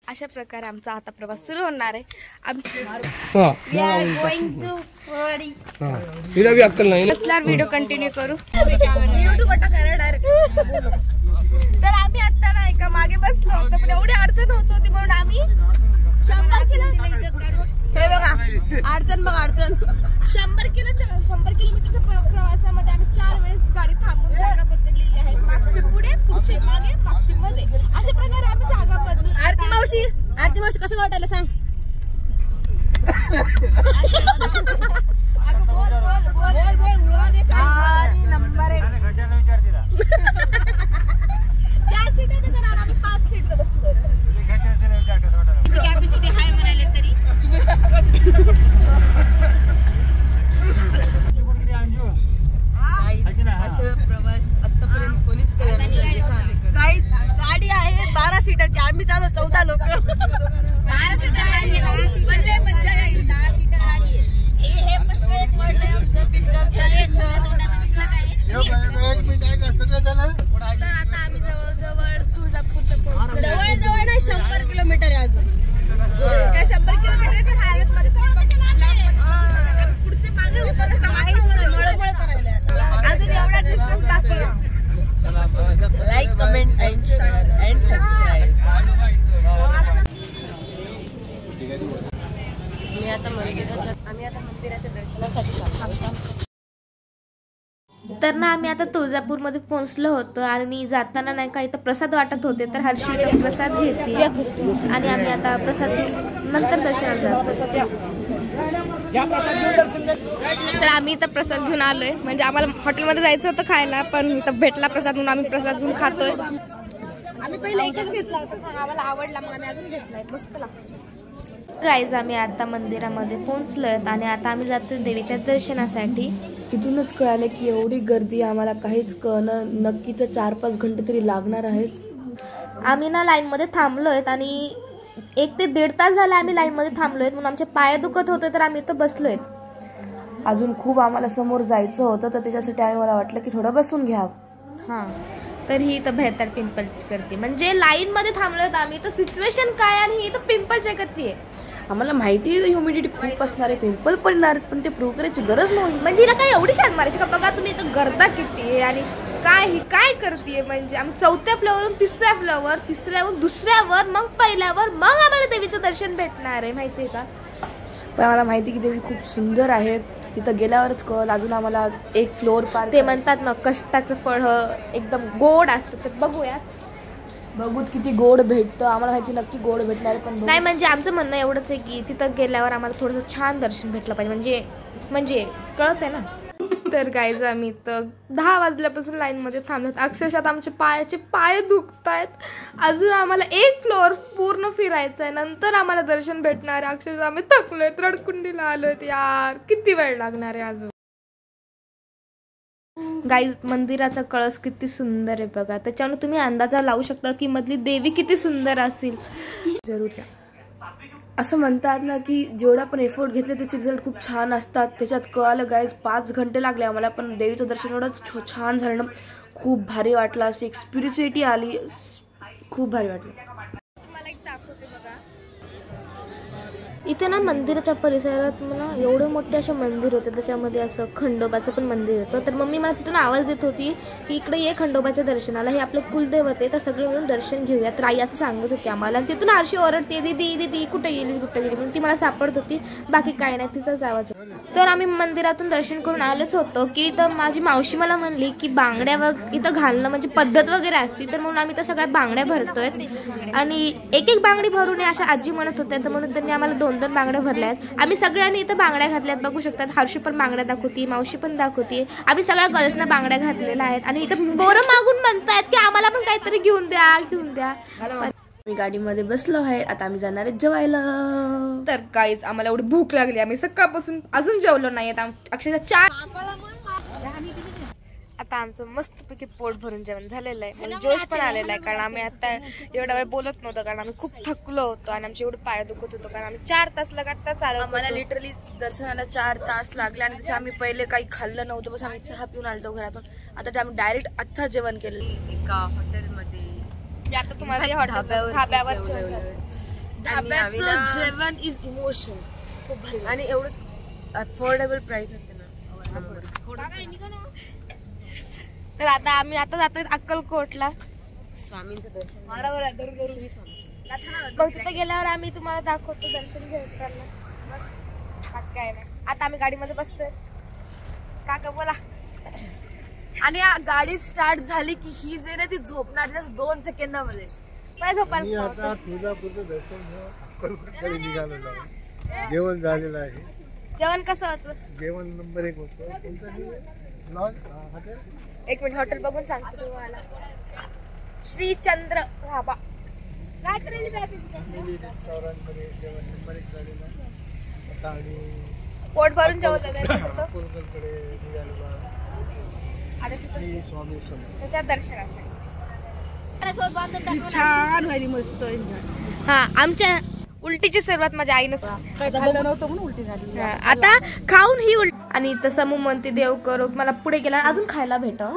अशा प्रकारे आमचा आता प्रवास सुरू होणार आहे. व्हिडिओ कंटिन्यू करू. तर आम्ही आता नाही का मागे बसलो होतो पण एवढी अडचण होत होती म्हणून आम्ही 100 किलोमीटरच्या प्रवासामध्ये आम्ही 4 वेळेस गाडी थांबून जागा बदललेली आहे. मागचे पुढे, पुढचे मागे, मागचे मध्ये, अशा प्रकारे आम्ही जागा बदलून. आरती मावशी कसं वाटायला सांग. नंबर 1 4 सीटर तर आम्ही 5 सीट बसलो. कॅपॅसिटी हाय म्हणाले तरी प्रवास आतापर्यंत कोणीच केला नाही. काही गाडी आहे 12 सीटरची, आम्ही चालू 14 लोक. 12 सीटर गाडी आहे, मजा येईल. 10 सीटर गाडी आहे. हे पचका एक वर्ड आहे आमचं पिकअप झाले. तर आता आम्ही जवळ तुळजापूरच्या जवळ नाही 100 किलोमीटर आहे अजून. काय 100 किलोमीटरच्या हालत मध्ये पुढचे मागे होतं मळमळ करायला अजून एवढा डिस्टन्स बाकी आहे. Like comment and share and subscribe. आम्ही आता मंदिराच्या दर्शनासाठी चालतो. तर ना आम्ही आता तुळजापूरमध्ये पोहोचलो होतो आणि जाताना नाही का इथं प्रसाद वाटत होते. तर हर्षी इथं प्रसाद घेते आणि आम्ही आता प्रसाद नंतर दर्शनाला जातो. तर आम्ही इथं प्रसाद घेऊन आलोय. म्हणजे आम्हाला हॉटेलमध्ये जायचं होतं खायला पण इथं भेटला प्रसाद म्हणून आम्ही प्रसाद घेऊन खातोय. आम्ही पहिले एकच घेतला होता, आम्हाला आवडला मग आम्ही अजून घेतलाय. मस्त लागतो. गाईज आम्ही आता मंदिरामध्ये पोहोचलोय आणि आता आम्ही जातोय देवीच्या दर्शनासाठी. तिथूनच कळालं की एवढी गर्दी आम्हाला काहीच कळणं. नक्की तर 4-5 घंटे तरी लागणार आहेत. आम्ही ना लाईनमध्ये थांबलोय आणि 1 ते 1.5 तास झाला आम्ही लाईनमध्ये थांबलोय म्हणून आमचे पाय दुखत होते तर आम्ही इथं बसलोय. अजून खूप आम्हाला समोर जायचं होतं तर त्याच्यासाठी आम्ही मला वाटलं की थोडं बसून घ्यावं. हां तर ही इथं बेहतर पिंपल करते. म्हणजे लाईनमध्ये थांबलोय आम्ही तर सिच्युएशन काय आणि ही इथं पिंपल चेक करते. आम्हाला माहिती आहे ह्युमिडिटी खूप असणार आहे, पिंपल पडणार, पण ते प्रूव्ह करायची गरज नव्हती. म्हणजे हिला काय एवढी छान मारायची का बघा तुम्ही. इथं गर्दा किती आहे आणि काय करते. म्हणजे आम्ही 4थ्या फ्लोअरवरून 3ऱ्या फ्लोअर, 3ऱ्यावरून 2ऱ्यावर, मग 1ल्यावर, मग आम्हाला देवीचं दर्शन भेटणार आहे माहिती आहे का. पण आम्हाला माहिती की देवी खूप सुंदर आहे. तिथं गेल्यावरच कळ. अजून आम्हाला 1 फ्लोअर पार. ते म्हणतात ना कष्टाचं फळ एकदम गोड असतं. तर बघूयात बघूत किती गोड भेटतं. आम्हाला माहिती नक्की गोड भेटणार पण नाही. म्हणजे आमचं म्हणणं एवढंच आहे की तिथं गेल्यावर आम्हाला थोडंसं छान दर्शन भेटलं पाहिजे. म्हणजे कळत आहे ना. तर गाईज आम्ही तर 10 वाजल्यापासून लाईनमध्ये थांबत. अक्षरशः आमचे पाय दुखत आहेत. अजून आम्हाला 1 फ्लोअर पूर्ण फिरायचं आहे. नंतर आम्हाला दर्शन भेटणार आहे. अक्षरशः आम्ही थकलोय, रडकुंडीला आलोय. यार किती वेळ लागणार आहे अजून. गाईज मंदिराचा कळस किती सुंदर आहे बघा. त्याच्यावर तुम्ही अंदाजा लावू शकता की मधली देवी किती सुंदर असेल. जरूर असं म्हणतात ना की जेवढा पण एफर्ट घेतले त्याचे रिझल्ट खूप छान असतात. त्याच्यात कळालं गाईज 5 घंटे लागले आम्हाला पण देवीचं दर्शन एवढं छान झालं. खूप भारी वाटलं. अशी एक स्पिरिच्युअलिटी आली. खूप भारी वाटलं. तुम्हाला एक दाखवते बघा. इथे ना मंदिराच्या परिसरात मला एवढे मोठे असे मंदिर होते. त्याच्यामध्ये असं खंडोबाचं पण मंदिर होतं. तर मम्मी मला तिथून आवाज देत होती की इकडे ये खंडोबाच्या दर्शनाला, हे आपलं कुलदैवत आहे, तर सगळे मिळून दर्शन घेऊया. तर आई असं सांगत होती आम्हाला. आणि तिथून हर्षी ओरडते दीदी कुठे गेली म्हणून ती मला सापडत होती. बाकी काय नाही, तिचाच आवाज. तर आम्ही मंदिरातून दर्शन करून आलोच होतो की तर माझी मावशी मला म्हणली की बांगड्या इथं घालणं म्हणजे पद्धत वगैरे असती. तर म्हणून आम्ही तर सगळ्या बांगड्या भरतोय आणि एक बांगडी भरून अशा आजी म्हणत होत्या. तर म्हणून त्यांनी आम्हाला 2 बांगड्या भरल्या आहेत. आम्ही सगळ्यांनी इथं बांगड्या घातल्यात बघू शकतात. हर्षी पण बांगड्या दाखवती, मावशी पण दाखवती. आम्ही सगळ्या गर्ल्सना बांगड्या घातलेल्या आहेत आणि इथं बोरं मागून म्हणतायत की आम्हाला पण काहीतरी घेऊन द्या. मी गाडीमध्ये बसलो आहे. आता आम्ही जाणार आहे जेवायला. तर गाईज आम्हाला एवढी भूक लागली. आम्ही सकाळपासून अजून जेवलो नाही. अक्षरशः 4 आता आमचं मस्तपैकी पोट भरून जेवण झालेलं आहे. म्हणजे जोश पण आलेला आहे कारण आम्ही आता एवढा वेळ बोलत नव्हतं कारण आम्ही खूप थकलो होतो आणि आमचे एवढे पाय दुखत होतो कारण आम्ही 4 तास लगातार चालत. आम्हाला लिटरली दर्शनाला 4 तास लागले आणि त्याच्या आम्ही पहिले काही खाल्लं नव्हतं. बस आम्ही चहा पिऊन आलतो घरातून. आता ते आम्ही डायरेक्ट आत्ता जेवण केलं एका हॉटेलमध्ये. आता तुम्हाला धाब्यावर ढाब्याचं जेवण इज इमोशन. खूप भारी आणि एवढं अफोर्डेबल प्राइस होते ना. तर आता आम्ही आता जातोय अक्कलकोटला. स्वामींचं दर्शन. मग तिथे गेल्यावर आम्ही तुम्हाला दाखवतो दर्शन घेताना. बस बाकी काय नाही. आता आम्ही गाडीमध्ये बसतोय. काका बोला. आणि गाडी स्टार्ट झाली की ही जे ना ती झोपणार जस्ट 2 सेकंदामध्ये. काय झोपायला आता तुळजापूरचं दर्शन घेऊन अक्कलकोटकडे निघालेलं आहे. जेवण झालेलं आहे. जेवण कसं होतं? जेवण नंबर 1 होतं. Lodge hotel. एक मिनिट हॉटेल बघून सांगतो तुम्हाला. श्री चंद्र धाबा. काय करायला फॅमिली रेस्टॉरंटमध्ये जेवण नंबर 1 झालेलं आहे. आता आणि पोट भरून जेवलं काय कसं? अक्कलकोटकडे निघालेलो आहे. आता तिथं श्री स्वामी समर्थ. त्याच्या दर्शनासाठी छान व्हायली मस्त. हा आमच्या उलटीची सुरुवात माझ्या आईनं काय खाल्लं नव्हतं म्हणून उलटी झाली. आता खाऊन ही उलटी. आणि तसं मग म्हणते देव करो मला पुढे गेला अजून खायला भेटाव.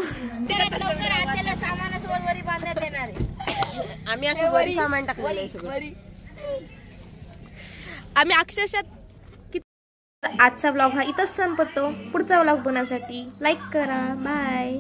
आम्ही असं वरी सामान टाकलेलं आहे सगळं. आम्ही अक्षरशः आजचा व्लॉग हा इथंच संपतो. पुढचा व्लॉग बनवण्यासाठी लाईक करा. बाय.